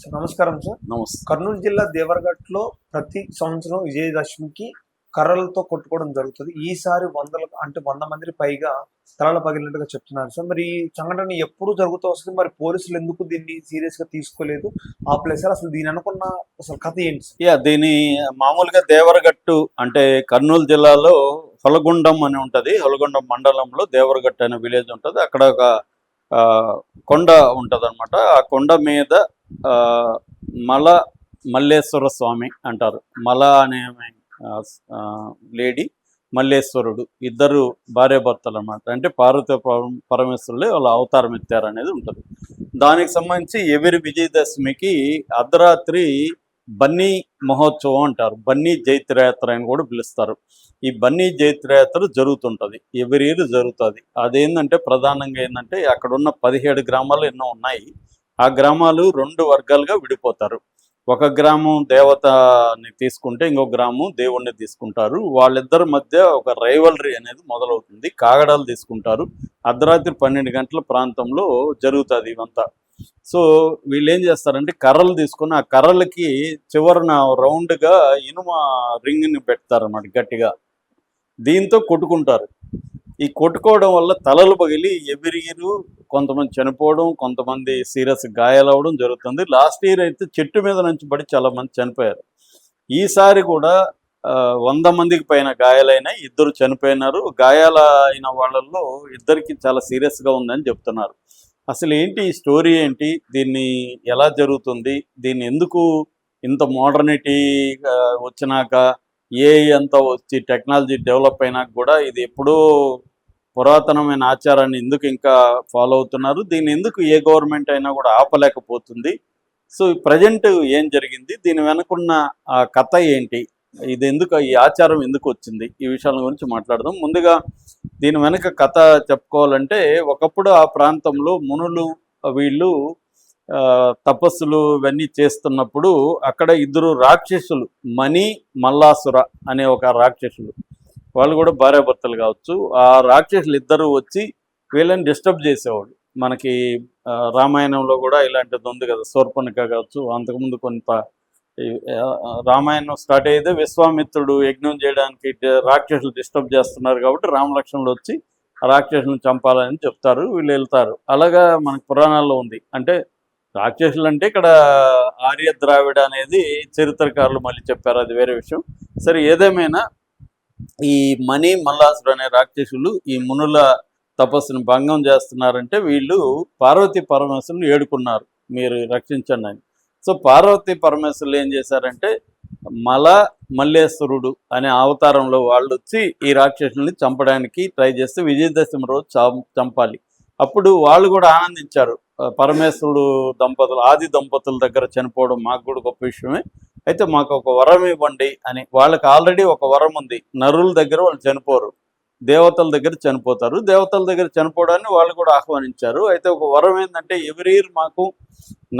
Sir నమస్కారం sir. నమస్తే. కర్నూలు జిల్లా దేవరగట్టులో ప్రతి సంవత్సరం విజయదశమికి కర్రలతో కొట్టుకోవడం జరుగుతుంది. ఈసారి 100 మందికి పైగా తలలు పగిలినట్టుగా చెప్తున్నారు సార్. మరి ఈ సంఘటన ఎప్పుడు జరుగుతూ వస్తుంది? మరి పోలీసులు ఎందుకు దీన్ని సీరియస్‌గా తీసుకోలేదు? ఆపలేదు అసలు దీని అనుకున్న కథ ఏంటి సార్? దీని మామూలుగా దేవరగట్టు అంటే కర్నూలు జిల్లాలో హొలగుండం అని ఉంటది. హొలగుండం మండలంలో దేవరగట్టు అనే విలేజ్ ఉంటది. అక్కడ ఒక కొండ ఉంటదన్నమాట. ఆ కొండ మీద మల్లేశ్వర స్వామి అంటారు. మల అనే లేడీ, మల్లేశ్వరుడు ఇద్దరు భార్యాభర్తలు అనమాట. అంటే పార్వతీ పరమేశ్వరులే వాళ్ళ అవతారం ఎత్తారనేది ఉంటుంది. దానికి సంబంధించి ఎవరి విజయదశమికి అర్ధరాత్రి బన్నీ మహోత్సవం అంటారు. బన్నీ జైత్రయాత్ర అని కూడా పిలుస్తారు. ఈ బన్నీ జైత్రయాత్ర జరుగుతుంటుంది, ఎవరి ఇయర్ జరుగుతుంది. అదేంటంటే ప్రధానంగా ఏంటంటే అక్కడ ఉన్న 17 గ్రామాలు ఎన్నో ఉన్నాయి. ఆ గ్రామాలు 2 వర్గాలుగా విడిపోతారు. ఒక గ్రామం దేవతని తీసుకుంటే ఇంకొక గ్రామం దేవుణ్ణి తీసుకుంటారు. వాళ్ళిద్దరి మధ్య ఒక రైవలరీ అనేది మొదలవుతుంది. కాగడాలు తీసుకుంటారు. అర్ధరాత్రి 12 గంటల ప్రాంతంలో జరుగుతుంది ఇవంతా. సో వీళ్ళు ఏం చేస్తారంటే కర్రలు తీసుకుని ఆ కర్రలకి చివరన రౌండ్గా ఇనుమ రింగ్ని పెడతారన్నమాట గట్టిగా. దీంతో కొట్టుకుంటారు. ఈ కొట్టుకోవడం వల్ల తలలు పగిలి ఎవ్రీ కొంతమంది చనిపోవడం, కొంతమంది సీరియస్ గాయాలవడం జరుగుతుంది. లాస్ట్ ఇయర్ అయితే చెట్టు మీద నుంచి పడి చాలా మంది చనిపోయారు. ఈసారి కూడా 100 మందికి పైన గాయాలైనాయి, 2 చనిపోయినారు. గాయాలైన వాళ్ళల్లో 2కి చాలా సీరియస్గా ఉందని చెప్తున్నారు. అసలు ఏంటి ఈ స్టోరీ ఏంటి, దీన్ని ఎలా జరుగుతుంది, దీన్ని ఎందుకు ఇంత మోడర్నిటీ వచ్చినాక ఏఐ అంతా వచ్చి టెక్నాలజీ డెవలప్ అయినాక కూడా ఇది ఎప్పుడూ పురాతనమైన ఆచారాన్ని ఎందుకు ఇంకా ఫాలో అవుతున్నారు, దీన్ని ఎందుకు ఏ గవర్నమెంట్ అయినా కూడా ఆపలేకపోతుంది, సో ప్రజెంట్ ఏం జరిగింది, దీని వెనుకున్న ఆ కథ ఏంటి, ఇది ఎందుకు, ఈ ఆచారం ఎందుకు వచ్చింది, ఈ విషయాల గురించి మాట్లాడదాం. ముందుగా దీని వెనక కథ చెప్పుకోవాలంటే ఒకప్పుడు ఆ ప్రాంతంలో మునులు వీళ్ళు తపస్సులు ఇవన్నీ చేస్తున్నప్పుడు అక్కడ 2 రాక్షసులు, మణి మల్లాసుర అనే ఒక రాక్షసులు, వాళ్ళు కూడా భార్యాభర్తలు కావచ్చు. ఆ రాక్షసులు 2 వచ్చి వీళ్ళని డిస్టర్బ్ చేసేవాడు. మనకి రామాయణంలో కూడా ఇలాంటిది ఉంది కదా, శూర్పణఖ కావచ్చు. అంతకుముందు కొంత రామాయణం స్టార్ట్ అయితే విశ్వామిత్రుడు యజ్ఞం చేయడానికి రాక్షసులు డిస్టర్బ్ చేస్తున్నారు కాబట్టి రామలక్ష్మణులు వచ్చి రాక్షసులను చంపాలని చెప్తారు, వీళ్ళు వెళ్తారు. అలాగా మనకు పురాణాల్లో ఉంది. అంటే రాక్షసులు అంటే ఇక్కడ ఆర్య ద్రావిడ అనేది చరిత్రకారులు మళ్ళీ చెప్పారు, అది వేరే విషయం. సరే, ఏదేమైనా ఈ మణి మల్లాసుడు అనే రాక్షసులు ఈ మునుల తపస్సును భంగం చేస్తున్నారంటే వీళ్ళు పార్వతీ పరమేశ్వరుని ఏడుకున్నారు, మీరు రక్షించండి అని. సో పార్వతీ పరమేశ్వరులు ఏం చేశారంటే మల్లేశ్వరుడు అనే అవతారంలో వాళ్ళు వచ్చి ఈ రాక్షసుల్ని చంపడానికి ట్రై చేస్తే విజయదశమి రోజు చంపాలి. అప్పుడు వాళ్ళు కూడా ఆనందించారు. పరమేశ్వరుడు దంపతులు, ఆది దంపతుల దగ్గర చనిపోవడం మాకు కూడా గొప్ప విషయమే, అయితే మాకు ఒక వరం ఇవ్వండి అని. వాళ్ళకి ఆల్రెడీ ఒక వరం ఉంది. నరుల దగ్గర వాళ్ళు చనిపోరు, దేవతల దగ్గర చనిపోతారు. దేవతల దగ్గర చనిపోవడాన్ని వాళ్ళు కూడా ఆహ్వానించారు. అయితే ఒక వరం ఏంటంటే ఎవ్రీ ఇయర్ మాకు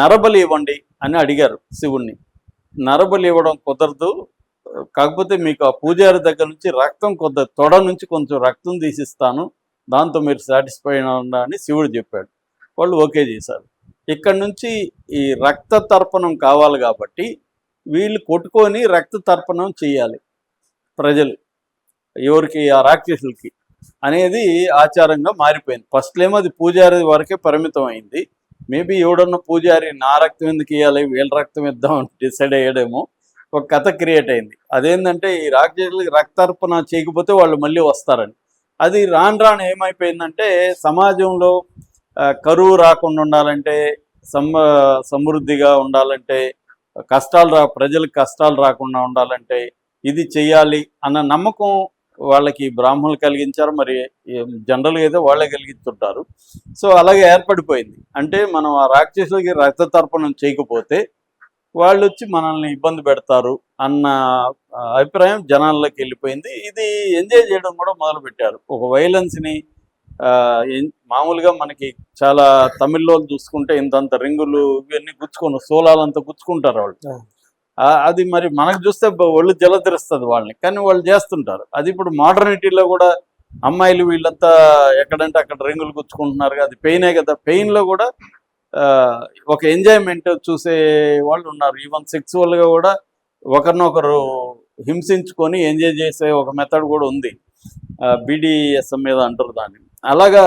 నరబలి ఇవ్వండి అని అడిగారు శివుణ్ణి. నరబలి ఇవ్వడం కుదరదు, కాకపోతే మీకు ఆ పూజారి దగ్గర నుంచి రక్తం తొడ నుంచి కొంచెం రక్తం తీసిస్తాను, దాంతో మీరు సాటిస్ఫై అని శివుడు చెప్పాడు. వాళ్ళు ఓకే చేశారు. ఇక్కడి నుంచి ఈ రక్త తర్పణం కావాలి కాబట్టి వీళ్ళు కొట్టుకొని రక్త తర్పణం చేయాలి ప్రజలు, ఎవరికి, ఆ రాక్షసులకి అనేది ఆచారంగా మారిపోయింది. ఫస్ట్లో ఏమో అది పూజారి వరకే పరిమితం అయింది. మేబీ ఎవడన్నా పూజారి నా రక్తం ఎందుకు ఇవ్వాలి, వీళ్ళ రక్తం ఇద్దాం అని డిసైడ్ అయ్యాడేమో. ఒక కథ క్రియేట్ అయింది. అదేంటంటే ఈ రాక్షసులకి రక్తార్పణ చేయకపోతే వాళ్ళు మళ్ళీ వస్తారని. అది రాను ఏమైపోయిందంటే సమాజంలో కరువు రాకుండా ఉండాలంటే, సమృద్ధిగా ఉండాలంటే, ప్రజలకు కష్టాలు రాకుండా ఉండాలంటే ఇది చెయ్యాలి అన్న నమ్మకం వాళ్ళకి బ్రాహ్మణులు కలిగించారు, మరి జనరల్గా అయితే వాళ్ళే కలిగించుంటారు. సో అలాగే ఏర్పడిపోయింది. అంటే మనం ఆ రాక్షసులకి రక్త తర్పణం చేయకపోతే వాళ్ళు వచ్చి మనల్ని ఇబ్బంది పెడతారు అన్న అభిప్రాయం జనాల్లోకి వెళ్ళిపోయింది. ఇది ఎంజాయ్ చేయడం కూడా మొదలుపెట్టారు. ఒక వైలెన్స్ని మామూలుగా మనకి చాలా తమిళ్లో చూసుకుంటే ఇంతంత రింగులు ఇవన్నీ గుచ్చుకొని సోలాలంతా గుచ్చుకుంటారు వాళ్ళు. అది మరి మనకు చూస్తే ఒళ్ళు జలధరిస్తుంది వాళ్ళని, కానీ వాళ్ళు చేస్తుంటారు. అది ఇప్పుడు మోడర్నిటీలో కూడా అమ్మాయిలు వీళ్ళంతా ఎక్కడంటే అక్కడ రింగులు గుచ్చుకుంటున్నారు, అది పెయినే కదా. పెయిన్లో కూడా ఒక ఎంజాయ్మెంట్ చూసే వాళ్ళు ఉన్నారు. ఈవెన్ సెక్సువల్గా కూడా ఒకరినొకరు హింసించుకొని ఎంజాయ్ చేసే ఒక మెథడ్ కూడా ఉంది. బీడీఎస్ఎం మీద అంటారు దాన్ని. అలాగా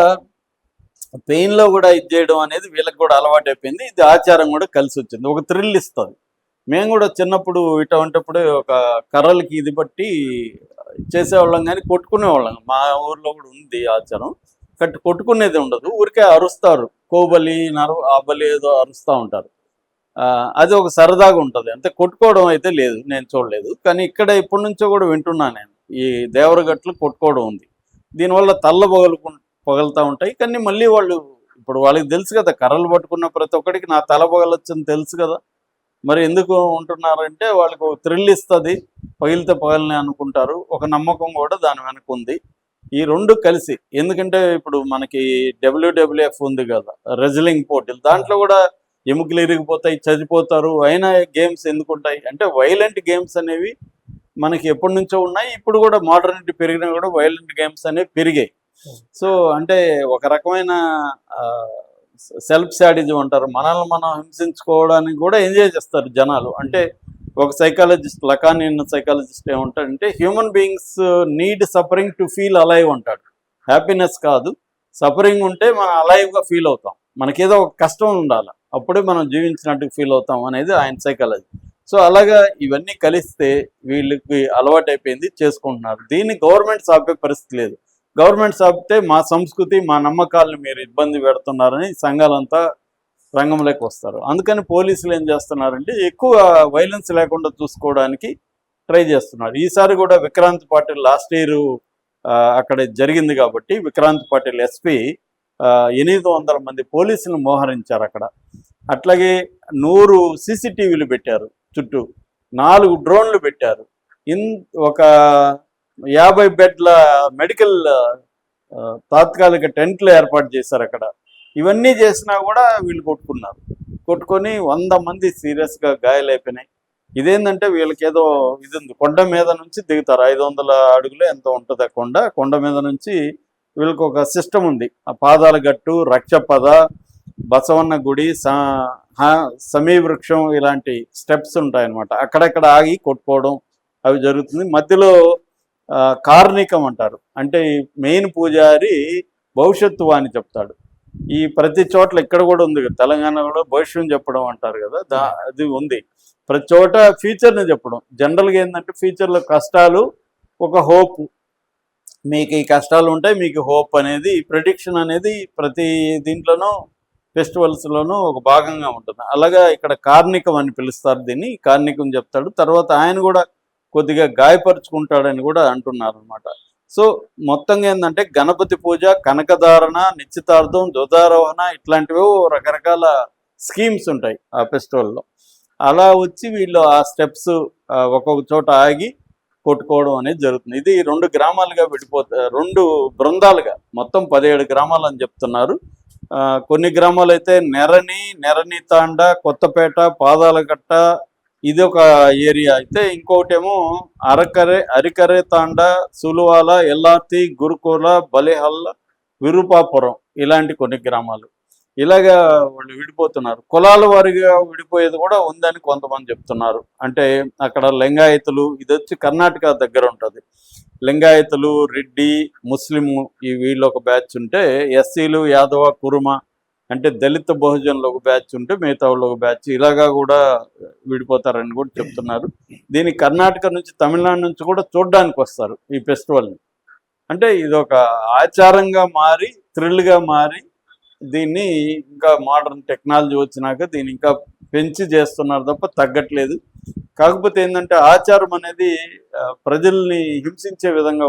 పెయిన్లో కూడా ఇది చేయడం అనేది వీళ్ళకి కూడా అలవాటు అయిపోయింది. ఇది ఆచారం కూడా కలిసి వచ్చింది, ఒక థ్రిల్ ఇస్తుంది. మేము కూడా చిన్నప్పుడు ఇటువంటిప్పుడు ఒక కర్రలకి ఇది బట్టి చేసేవాళ్ళం, కానీ కొట్టుకునేవాళ్ళం. మా ఊర్లో కూడా ఉంది ఆచారం. కొట్టుకునేది ఉండదు, ఊరికే అరుస్తారు. కోబలి ఆ బలి ఏదో అరుస్తూ ఉంటారు. అది ఒక సరదాగా ఉంటుంది, అంతే. కొట్టుకోవడం అయితే లేదు, నేను చూడలేదు. కానీ ఇక్కడ ఇప్పటి నుంచో కూడా వింటున్నాను నేను, ఈ దేవరగట్లు కొట్టుకోవడం ఉంది. దీనివల్ల తల్ల పగలుతూ ఉంటాయి. కానీ మళ్ళీ వాళ్ళు ఇప్పుడు వాళ్ళకి తెలుసు కదా, కర్రలు పట్టుకున్న ప్రతి ఒక్కడికి నా తల పగలొచ్చని తెలుసు కదా. మరి ఎందుకు ఉంటున్నారంటే వాళ్ళకు థ్రిల్ ఇస్తుంది, పగిలితే పగలని అనుకుంటారు. ఒక నమ్మకం కూడా దాని వెనక ఉంది. ఈ రెండు కలిసి, ఎందుకంటే ఇప్పుడు మనకి WWF ఉంది కదా, రెజ్లింగ్ పోటీలు, దాంట్లో కూడా ఎముకలు ఇరిగిపోతాయి, చచ్చిపోతారు. అయినా గేమ్స్ ఎందుకు ఉంటాయి అంటే వైలెంట్ గేమ్స్ అనేవి మనకి ఎప్పటి నుంచో ఉన్నాయి. ఇప్పుడు కూడా మోడర్నిటీ పెరిగినా కూడా వైలెంట్ గేమ్స్ అనేవి పెరిగాయి. సో అంటే ఒక రకమైన సెల్ఫ్ శాడిజం అంటారు, మనల్ని మనం హింసించుకోవడానికి కూడా ఎంజాయ్ చేస్తారు జనాలు. అంటే ఒక సైకాలజిస్ట్, లకానియన్ సైకాలజిస్ట్ ఏమంటాడంటే, human beings need suffering to feel alive అంటాడు. హ్యాపీనెస్ కాదు, సఫరింగ్ ఉంటే మనం అలైవ్గా ఫీల్ అవుతాం. మనకేదో ఒక కష్టం ఉండాలి, అప్పుడే మనం జీవించినట్టు ఫీల్ అవుతాం అనేది ఆయన సైకాలజీ. సో అలాగా ఇవన్నీ కలిస్తే వీళ్ళకి అలవాటు అయిపోయింది, చేసుకుంటున్నారు. దీన్ని గవర్నమెంట్ ఆపే పరిస్థితి లేదు. గవర్నమెంట్ ఆపితే మా సంస్కృతి, మా నమ్మకాలను మీరు ఇబ్బంది పెడుతున్నారని సంఘాలంతా రంగంలోకి వస్తారు. అందుకని పోలీసులు ఏం చేస్తున్నారంటే ఎక్కువ వైలెన్స్ లేకుండా చూసుకోవడానికి ట్రై చేస్తున్నారు. ఈసారి కూడా విక్రాంత్ పాటిల్ లాస్ట్ ఇయర్ అక్కడ జరిగింది కాబట్టి విక్రాంత్ పాటిల్ ఎస్పీ 800 మంది పోలీసులను మోహరించారు అక్కడ. అట్లాగే 100 CCTVలు పెట్టారు, చుట్టూ 4 డ్రోన్లు పెట్టారు, ఒక 50 బెడ్ల మెడికల్ తాత్కాలిక టెంట్లు ఏర్పాటు చేశారు అక్కడ. ఇవన్నీ చేసినా కూడా వీళ్ళు కొట్టుకొని 100 మంది సీరియస్గా గాయాలైపోయినాయి. ఇదేంటంటే వీళ్ళకి ఏదో ఇది ఉంది, కొండ మీద నుంచి దిగుతారు, 500 అడుగులు ఎంత ఉంటుంది ఆ కొండ మీద నుంచి వీళ్ళకి ఒక సిస్టమ్ ఉంది. ఆ పాదాల గట్టు, రక్షపద, బసవన్న గుడి, సమీవృక్షం, ఇలాంటి స్టెప్స్ ఉంటాయన్నమాట. అక్కడక్కడ ఆగి కొట్టుకోవడం అవి జరుగుతుంది. మధ్యలో కార్ణికం అంటారు, అంటే మెయిన్ పూజారి భవిష్యత్తు వాణి చెప్తాడు. ఈ ప్రతి చోట్ల ఇక్కడ కూడా ఉంది, తెలంగాణ కూడా భవిష్యం చెప్పడం అంటారు కదా, అది ఉంది. ప్రతి చోట ఫ్యూచర్ని చెప్పడం. జనరల్గా ఏంటంటే ఫ్యూచర్లో కష్టాలు, ఒక హోప్, మీకు ఈ కష్టాలు ఉంటాయి, మీకు హోప్ అనేది, ప్రెడిక్షన్ అనేది ప్రతి దీంట్లోనూ ఫెస్టివల్స్లోనూ ఒక భాగంగా ఉంటుంది. అలాగా ఇక్కడ కార్ణికం అని పిలుస్తారు దీన్ని, కార్ణికం చెప్తాడు. తర్వాత ఆయన కూడా కొద్దిగా గాయపరుచుకుంటాడని కూడా అంటున్నారు అనమాట. సో మొత్తంగా ఏంటంటే గణపతి పూజ, కనకధారణ, నిశ్చితార్థం, ధ్వజారోహణ, ఇట్లాంటివి రకరకాల స్కీమ్స్ ఉంటాయి ఆ ఫెస్టివల్లో. అలా వచ్చి వీళ్ళు ఆ స్టెప్స్ ఒక్కొక్క చోట ఆగి కొట్టుకోవడం అనేది జరుగుతుంది. ఇది 2 గ్రామాలుగా విడిపోతాయి, 2 బృందాలుగా, మొత్తం 17 గ్రామాలు అని చెప్తున్నారు. కొన్ని గ్రామాలు అయితే నెరని తాండ, కొత్తపేట, పాదాలగట్ట, ఇది ఒక ఏరియా అయితే, ఇంకోటేమో అరికరే తాండ, సులువాల, ఎల్లార్తి, గురుకుల, బలిహల్ల, విరూపాపురం, ఇలాంటి కొన్ని గ్రామాలు. ఇలాగా వాళ్ళు విడిపోతున్నారు. కులాల వారిగా విడిపోయేది కూడా ఉందని కొంతమంది చెప్తున్నారు. అంటే అక్కడ లింగాయతులు, ఇది వచ్చి కర్ణాటక దగ్గర ఉంటుంది, లింగాయతులు, రెడ్డి, ముస్లిము, ఈ వీళ్ళు ఒక బ్యాచ్ ఉంటే, ఎస్సీలు, యాదవ, కురుమ అంటే దళిత బహుజనులు ఒక బ్యాచ్ ఉంటే, మిగతా వాళ్ళు ఒక బ్యాచ్, ఇలాగా కూడా విడిపోతారని కూడా చెప్తున్నారు. దీన్ని కర్ణాటక నుంచి, తమిళనాడు నుంచి కూడా చూడడానికి వస్తారు ఈ ఫెస్టివల్ని. అంటే ఇది ఒక ఆచారంగా మారి, థ్రిల్గా మారి, దీన్ని ఇంకా మోడర్న్ టెక్నాలజీ వచ్చినాక దీన్ని ఇంకా పెంచి చేస్తున్నారు తప్ప తగ్గట్లేదు. కాకపోతే ఏంటంటే ఆచారం అనేది ప్రజల్ని హింసించే విధంగా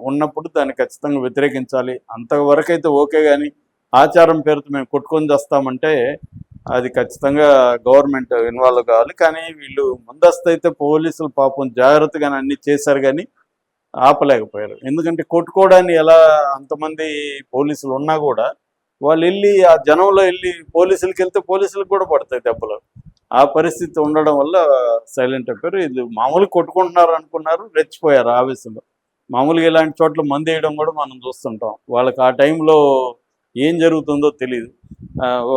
ఉన్నప్పుడు దాన్ని ఖచ్చితంగా వ్యతిరేకించాలి. అంతవరకు అయితే ఓకే, కానీ ఆచారం పేరుతో మేము కొట్టుకొని చేస్తామంటే అది ఖచ్చితంగా గవర్నమెంట్ ఇన్వాల్వ్ కావాలి. కానీ వీళ్ళు ముందస్తు అయితే పోలీసులు పాపం జాగ్రత్తగానే అన్ని చేశారు, కానీ ఆపలేకపోయారు. ఎందుకంటే కొట్టుకోవడాన్ని ఎలా, అంతమంది పోలీసులు ఉన్నా కూడా వాళ్ళు వెళ్ళి ఆ జనంలో వెళ్ళి పోలీసులకి వెళ్తే పోలీసులకు కూడా పడతాయి దెబ్బలు. ఆ పరిస్థితి ఉండడం వల్ల సైలెంట్ అయిపోయారు. ఇది మామూలుగా కొట్టుకుంటున్నారు అనుకున్నారు, రెచ్చిపోయారు ఆవేశంలో. మామూలుగా ఇలాంటి చోట్ల మందు వేయడం కూడా మనం చూస్తుంటాం. వాళ్ళకి ఆ టైంలో ఏం జరుగుతుందో తెలియదు.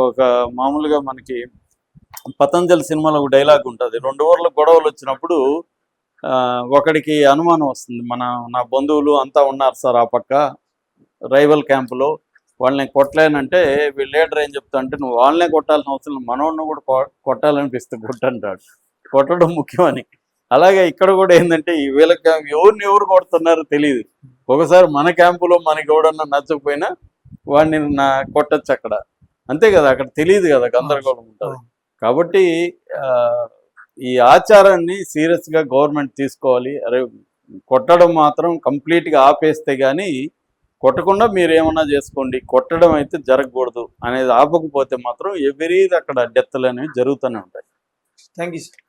ఒక మామూలుగా మనకి పతంజలి సినిమాలో ఒక డైలాగ్ ఉంటుంది, 2 ఊర్ల గొడవలు వచ్చినప్పుడు ఒకడికి అనుమానం వస్తుంది, నా బంధువులు అంతా ఉన్నారు సార్ ఆ పక్క రైవల్ క్యాంపులో, వాళ్ళని కొట్టలేనంటే వీళ్ళ లీడర్ ఏం చెప్తా అంటే, నువ్వు వాళ్ళనే కొట్టాల్సిన అవసరం, మనోడిని కూడా కొట్టాలనిపిస్తే కొట్టంటాడు, కొట్టడం ముఖ్యమని. అలాగే ఇక్కడ కూడా ఏంటంటే వీళ్ళ ఎవరిని ఎవరు కొడుతున్నారో తెలియదు. ఒకసారి మన క్యాంపులో మనకి ఎవడన్నా నచ్చకపోయినా వాడిని కొట్టచ్చు అక్కడ, అంతే కదా, అక్కడ తెలియదు కదా, గందరగోళం ఉంటుంది. కాబట్టి ఈ ఆచారాన్ని సీరియస్గా గవర్నమెంట్ తీసుకోవాలి. అరే కొట్టడం మాత్రం కంప్లీట్గా ఆపేస్తే కానీ, కొట్టకుండా మీరు ఏమన్నా చేసుకోండి, కొట్టడం అయితే జరగకూడదు అనేది ఆపకపోతే మాత్రం ఎవరీది అక్కడ డెత్లు అనేవి జరుగుతూనే ఉంటాయి. Thank you sir.